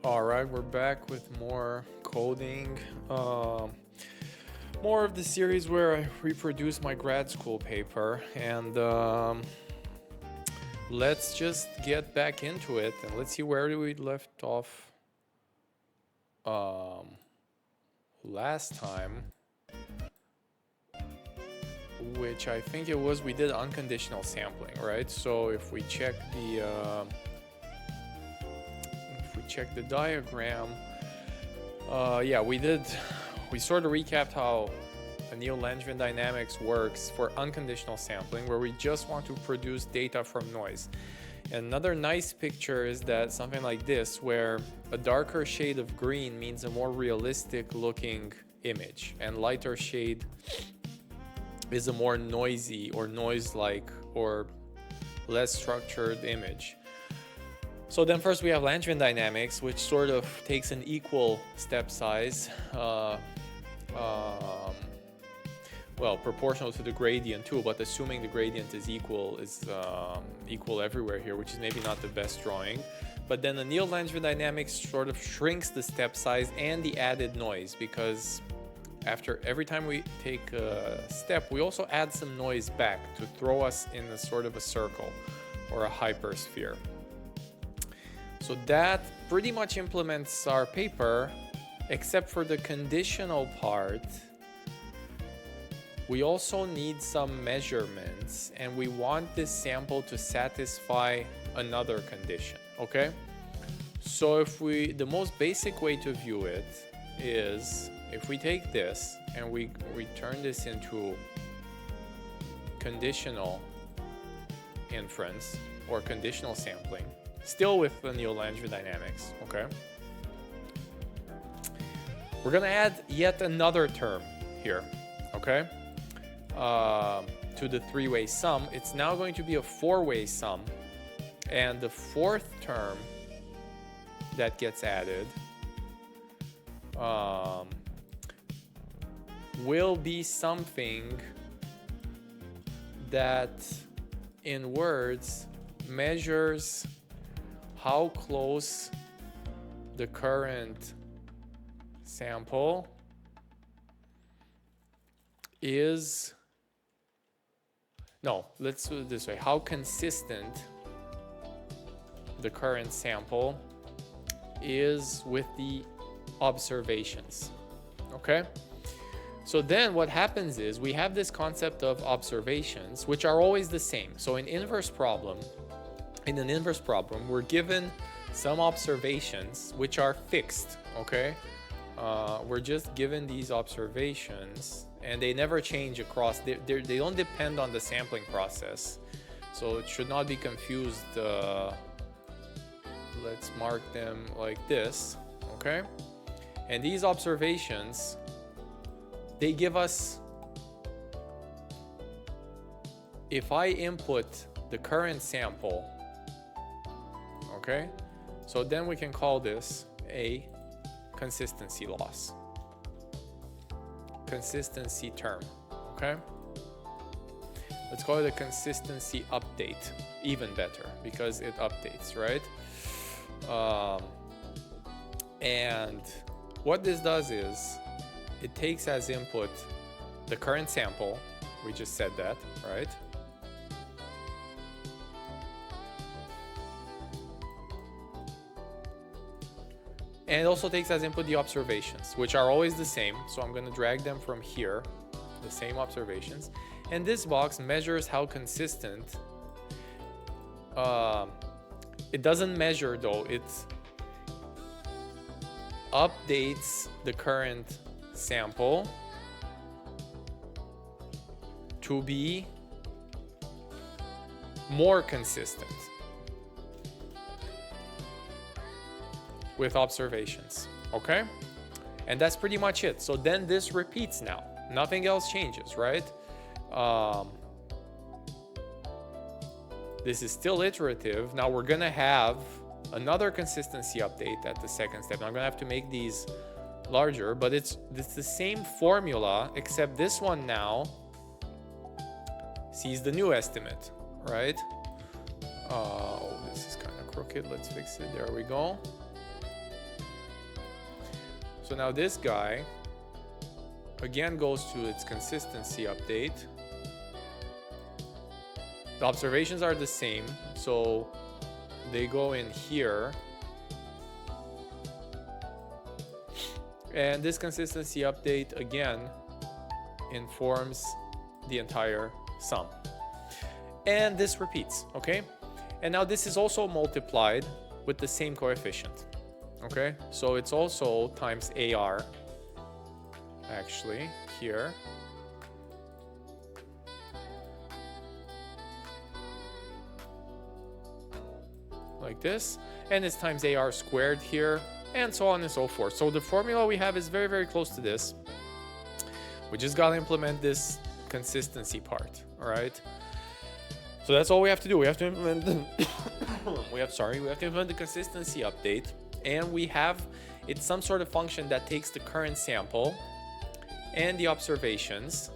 All right, we're back with more coding. More of the series where I reproduce my grad school paper, and let's just get back into it and let's see where we left off last time, which I think it was we did unconditional sampling, right? So if we check the diagram, yeah, we sort of recapped how the Neo-Langevin dynamics works for unconditional sampling, where we just want to produce data from noise. And another nice picture is that something like this, where a darker shade of green means a more realistic looking image, and lighter shade is a more noisy or noise-like or less structured image. So then first we have Langevin dynamics, which sort of takes an equal step size, well, proportional to the gradient too, but assuming the gradient is equal everywhere here, which is maybe not the best drawing. But then the Neo-Langevin dynamics sort of shrinks the step size and the added noise, because after every time we take a step, we also add some noise back to throw us in a sort of a circle or a hypersphere. So that pretty much implements our paper, except for the conditional part. We also need some measurements, and we want this sample to satisfy another condition, okay? So the most basic way to view it is if we take this and we turn this into conditional inference or conditional sampling, still with the Neo-Langevin dynamics, okay? We're gonna add yet another term here, okay? To the three-way sum. It's now going to be a four-way sum, and the fourth term that gets added will be something that in words measures how close the current sample is. No, let's do it this way. How consistent the current sample is with the observations. Okay? So then what happens is we have this concept of observations, which are always the same. So in an inverse problem, we're given some observations which are fixed, okay? We're just given these observations, and they never change across. They don't depend on the sampling process, so it should not be confused. Let's mark them like this, okay? And these observations, they give us, if I input the current sample, okay? So then we can call this a consistency loss. Consistency term, okay? Let's call it a consistency update, even better, because it updates, right? And what this does is it takes as input the current sample. We just said that, right? And it also takes as input the observations, which are always the same. So I'm going to drag them from here, the same observations. And this box measures how consistent. It doesn't measure though, it updates the current sample to be more consistent with observations, okay? And that's pretty much it. So then this repeats now. Nothing else changes, right? This is still iterative. Now we're gonna have another consistency update at the second step. Now I'm gonna have to make these larger, but it's the same formula, except this one now sees the new estimate, right? Oh, this is kind of crooked. Let's fix it. There we go. So now this guy again goes to its consistency update. The observations are the same, so they go in here. And this consistency update again informs the entire sum. And this repeats, okay? And now this is also multiplied with the same coefficient, okay? So it's also times AR, actually, here. Like this. And it's times AR squared here, and so on and so forth. So the formula we have is very, very close to this. We just got to implement this consistency part, all right? So that's all we have to do. We have to implement the we have to implement the consistency update, and we have it's some sort of function that takes the current sample and the observations,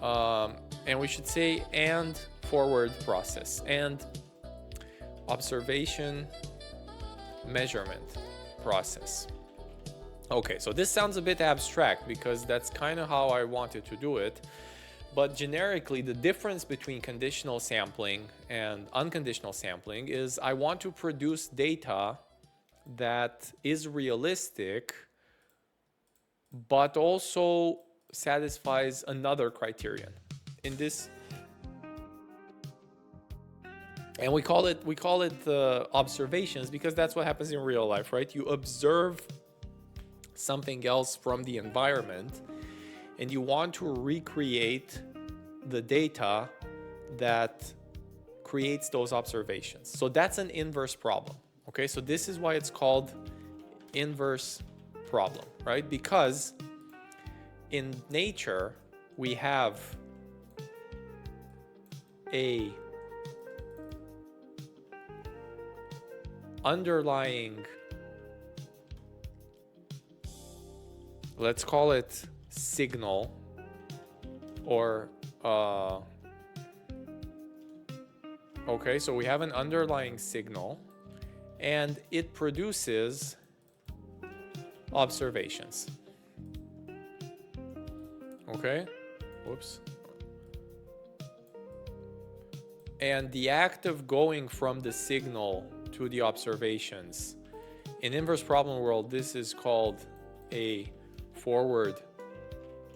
and we should say and forward process and observation measurement process. Okay, so this sounds a bit abstract because that's kind of how I wanted to do it. But generically, the difference between conditional sampling and unconditional sampling is I want to produce data that is realistic, but also satisfies another criterion. In this, and we call it observations because that's what happens in real life, right? You observe something else from the environment, and you want to recreate the data that creates those observations. So that's an inverse problem, okay? So this is why it's called inverse problem, right? Because in nature, we have a underlying, let's call it signal, or okay, so we have an underlying signal and it produces observations. Okay, whoops. And the act of going from the signal to the observations in inverse problem world, this is called a forward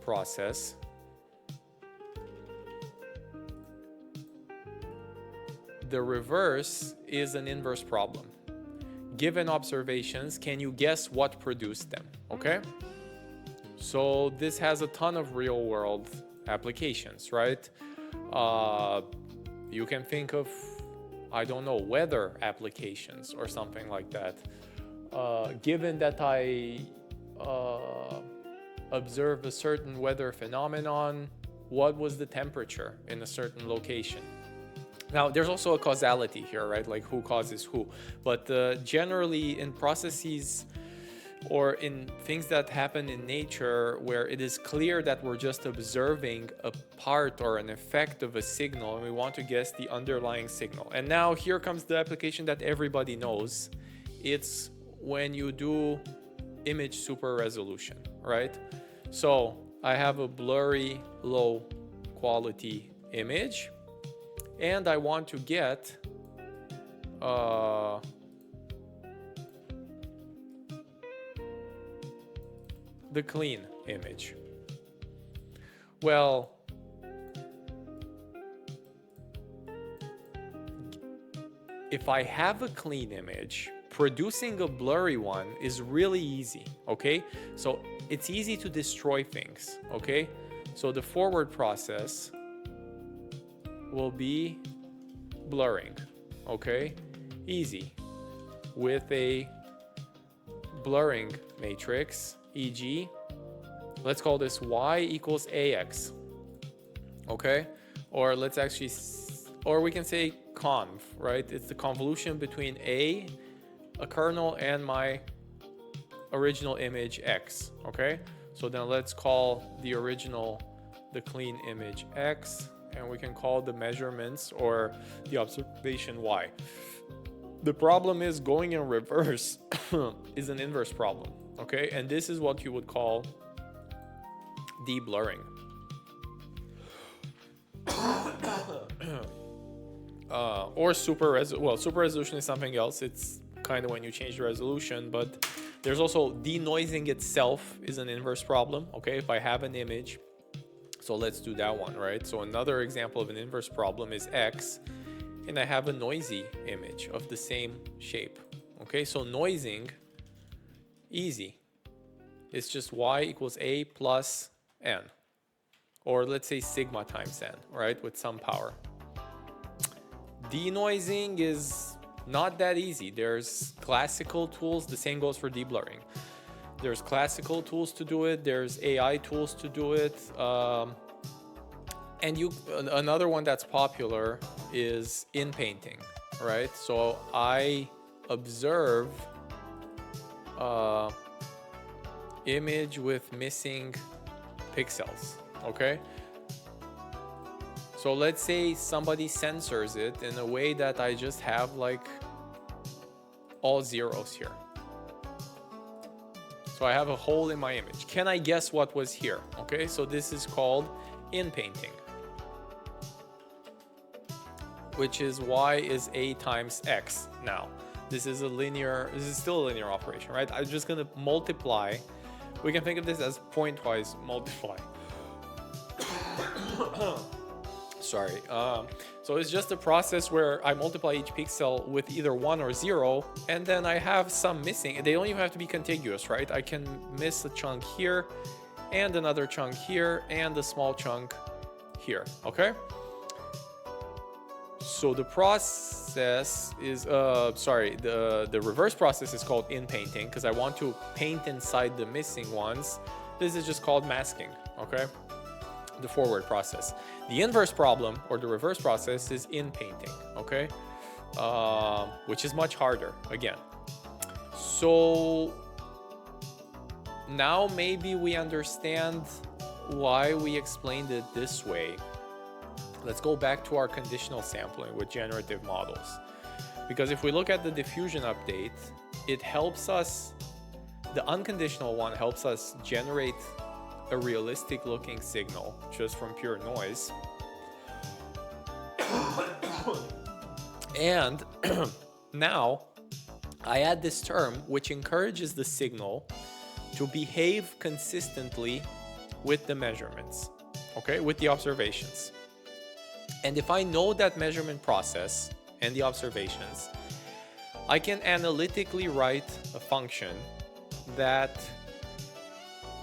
process. The reverse is an inverse problem. Given observations, can you guess what produced them? Okay? So this has a ton of real world applications, right? You can think of, I don't know, weather applications or something like that. Given that I observe a certain weather phenomenon, what was the temperature in a certain location? Now, there's also a causality here, right? Like who causes who. But generally in processes or in things that happen in nature where it is clear that we're just observing a part or an effect of a signal and we want to guess the underlying signal. And now here comes the application that everybody knows. It's when you do image super resolution, right? So I have a blurry, low quality image, and I want to get the clean image. Well, if I have a clean image, producing a blurry one is really easy, okay? So it's easy to destroy things, okay? So the forward process will be blurring, okay? Easy. With a blurring matrix, e.g., let's call this y equals ax, okay? Or let's actually, or we can say conv, right? It's the convolution between a kernel and my original image x, okay? So then let's call the original, the clean image x, and we can call the measurements or the observation y. The problem is going in reverse is an inverse problem, Okay, and this is what you would call de-blurring. Or super resolution is something else. It's kind of when you change the resolution, but there's also denoising itself is an inverse problem. Okay, if I have an image, so let's do that one, right? So another example of an inverse problem is X, and I have a noisy image of the same shape. Okay, so noising, easy. It's just y equals a plus n, or let's say sigma times n, right, with some power. Denoising is not that easy. There's classical tools. The same goes for deblurring. There's classical tools to do it. There's AI tools to do it. And another one that's popular is in painting, right? So I observe image with missing pixels, okay? So let's say somebody censors it in a way that I just have like all zeros here. So I have a hole in my image. Can I guess what was here? Okay, so this is called in painting, which is y is a times x. Now, this is still a linear operation, right? I'm just gonna multiply. We can think of this as pointwise multiply. Sorry. So it's just a process where I multiply each pixel with either 1 or 0, and then I have some missing. They don't even have to be contiguous, right? I can miss a chunk here, and another chunk here, and a small chunk here, okay? So the process is, the reverse process is called in painting, because I want to paint inside the missing ones. This is just called masking, okay? The forward process. The inverse problem, or the reverse process, is in painting, okay? Which is much harder, again. So now maybe we understand why we explained it this way. Let's go back to our conditional sampling with generative models. Because if we look at the diffusion update, it helps us, the unconditional one helps us generate a realistic looking signal just from pure noise. And now I add this term which encourages the signal to behave consistently with the measurements, okay, with the observations. And if I know that measurement process and the observations, I can analytically write a function that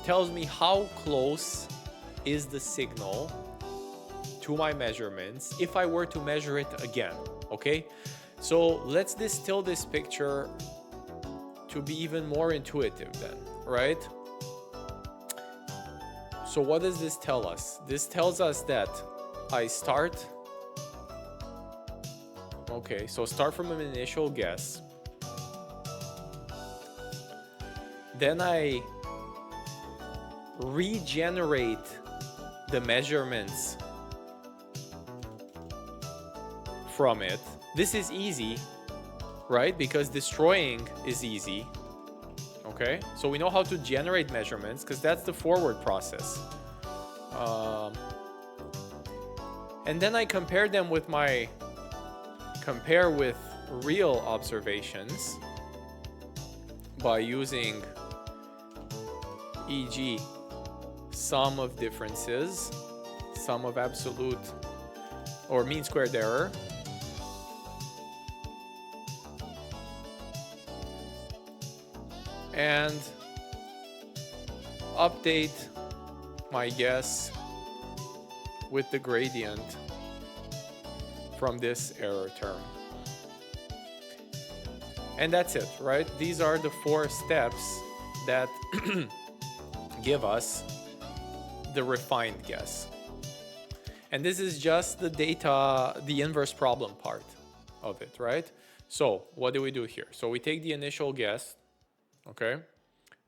tells me how close is the signal to my measurements if I were to measure it again, okay? So let's distill this picture to be even more intuitive then, right? So what does this tell us? This tells us that I start, okay, so start from an initial guess. Then I regenerate the measurements from it. This is easy, right? Because destroying is easy. Okay, so we know how to generate measurements because that's the forward process. And then I compare them with with real observations by using, e.g., sum of differences, sum of absolute or mean squared error, and update my guess with the gradient from this error term. And that's it, right? These are the 4 steps that give us the refined guess. And this is just the data, the inverse problem part of it, right? So what do we do here? So we take the initial guess, okay?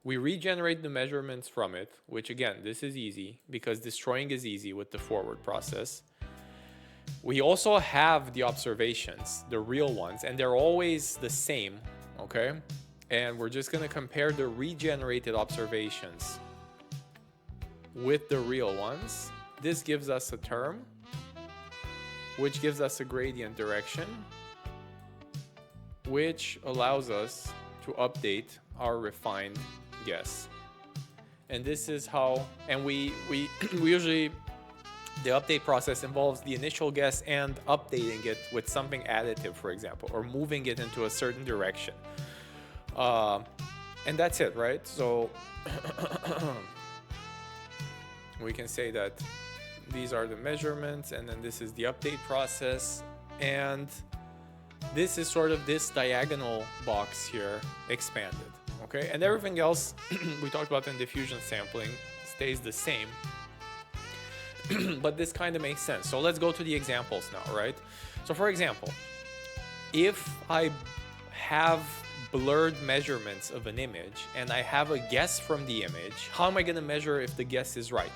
We regenerate the measurements from it, which again, this is easy because destroying is easy with the forward process. We also have the observations, the real ones, and they're always the same, okay? and we're just going to compare the regenerated observations with the real ones. This gives us a term, which gives us a gradient direction, which allows us to update our refined guess. And this is how, and we usually, the update process involves the initial guess and updating it with something additive, for example, or moving it into a certain direction. And that's it, right? So we can say that these are the measurements, and then this is the update process, and this is sort of this diagonal box here expanded, okay? And everything else we talked about in diffusion sampling stays the same, but this kind of makes sense. So let's go to the examples now, right? So for example, if I have blurred measurements of an image and I have a guess from the image, how am I going to measure if the guess is right?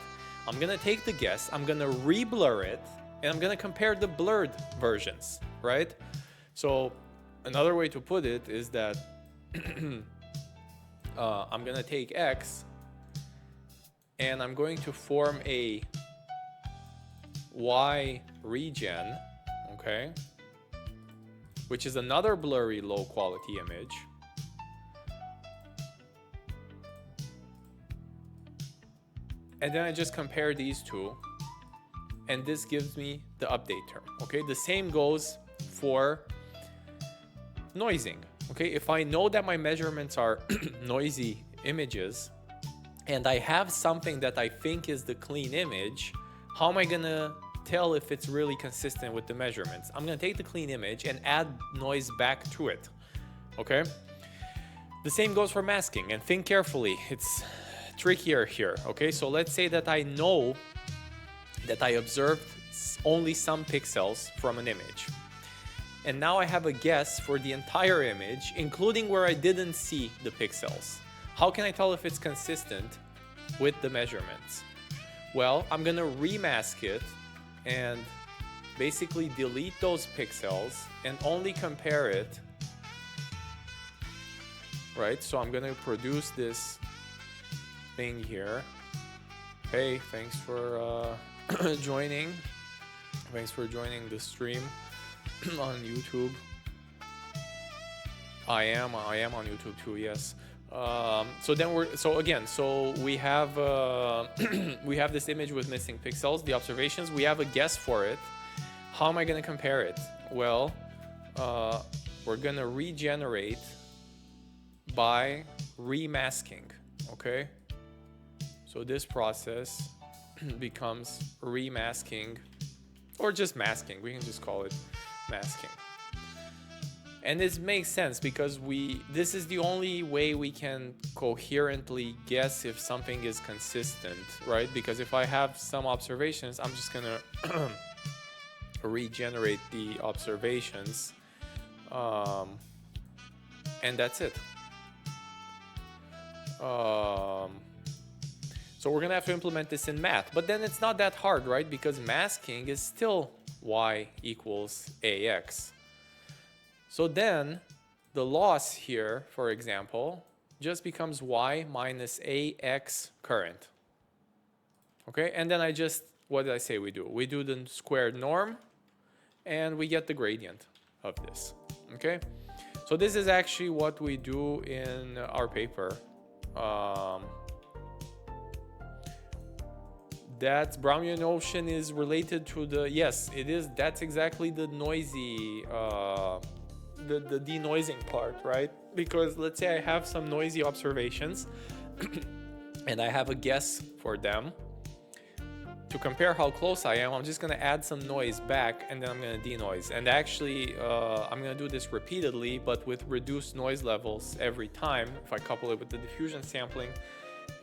I'm going to take the guess, I'm going to re-blur it, and I'm going to compare the blurred versions, right? So another way to put it is that I'm going to take X and I'm going to form a Y regen, okay, which is another blurry low quality image. And then I just compare these two, and this gives me the update term, okay? The same goes for noising, okay? If I know that my measurements are noisy images, and I have something that I think is the clean image, how am I gonna tell if it's really consistent with the measurements? I'm gonna take the clean image and add noise back to it, okay? The same goes for masking, and think carefully, it's trickier here, okay? So let's say that I know that I observed only some pixels from an image, and now I have a guess for the entire image, including where I didn't see the pixels. How can I tell if it's consistent with the measurements? Well, I'm gonna remask it and basically delete those pixels and only compare it, right? So I'm gonna produce this thing here. Hey, thanks for joining. Thanks for joining the stream on YouTube. I am on YouTube too, yes. So we have we have this image with missing pixels, the observations, we have a guess for it. How am I going to compare it? Well, we're going to regenerate by remasking, okay? So this process becomes remasking, or just masking. We can just call it masking. And this makes sense because this is the only way we can coherently guess if something is consistent, right? Because if I have some observations, I'm just gonna regenerate the observations, and that's it. So we're gonna have to implement this in math, but then it's not that hard, right? Because masking is still y equals ax. So then the loss here, for example, just becomes y minus ax current. Okay, and then what did I say we do? We do the squared norm and we get the gradient of this. Okay, so this is actually what we do in our paper. That Brownian ocean is related to the, yes, it is, that's exactly the noisy, the denoising part, right? Because let's say I have some noisy observations and I have a guess for them. To compare how close I am, I'm just going to add some noise back and then I'm going to denoise. And actually, I'm going to do this repeatedly, but with reduced noise levels every time if I couple it with the diffusion sampling.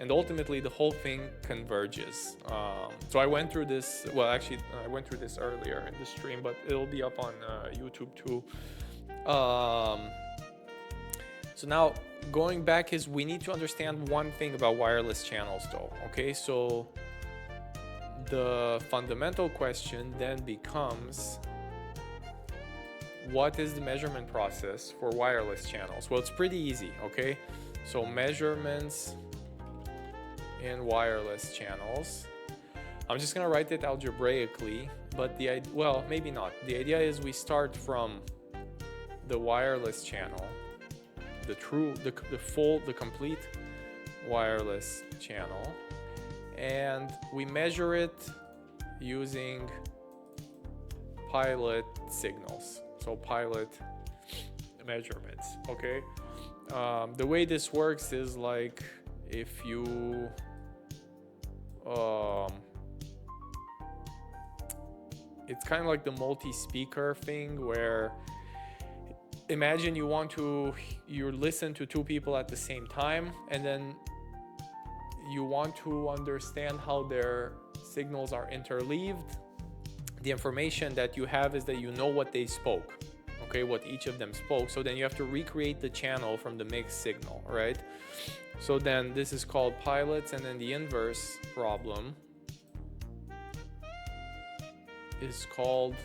And ultimately, the whole thing converges. So I went through this, well, actually, I went through this earlier in the stream, but it'll be up on YouTube too. So now going back is we need to understand one thing about wireless channels though, okay? So the fundamental question then becomes, what is the measurement process for wireless channels? Well, it's pretty easy, okay? So measurements in wireless channels. I'm just gonna write it algebraically, but well, maybe not. The idea is we start from the wireless channel, the complete wireless channel, and we measure it using pilot signals. So pilot measurements, okay? The way this works is like if you it's kind of like the multi-speaker thing, where imagine you listen to two people at the same time, and then you want to understand how their signals are interleaved. The information that you have is that you know what they spoke, okay, what each of them spoke. So then you have to recreate the channel from the mixed signal, right? So then this is called pilots, and then the inverse problem is called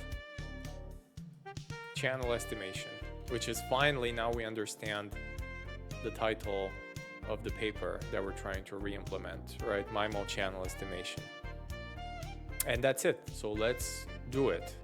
channel estimation, which is finally, now we understand the title of the paper that we're trying to re-implement, right? MIMO channel estimation. And that's it. So let's do it.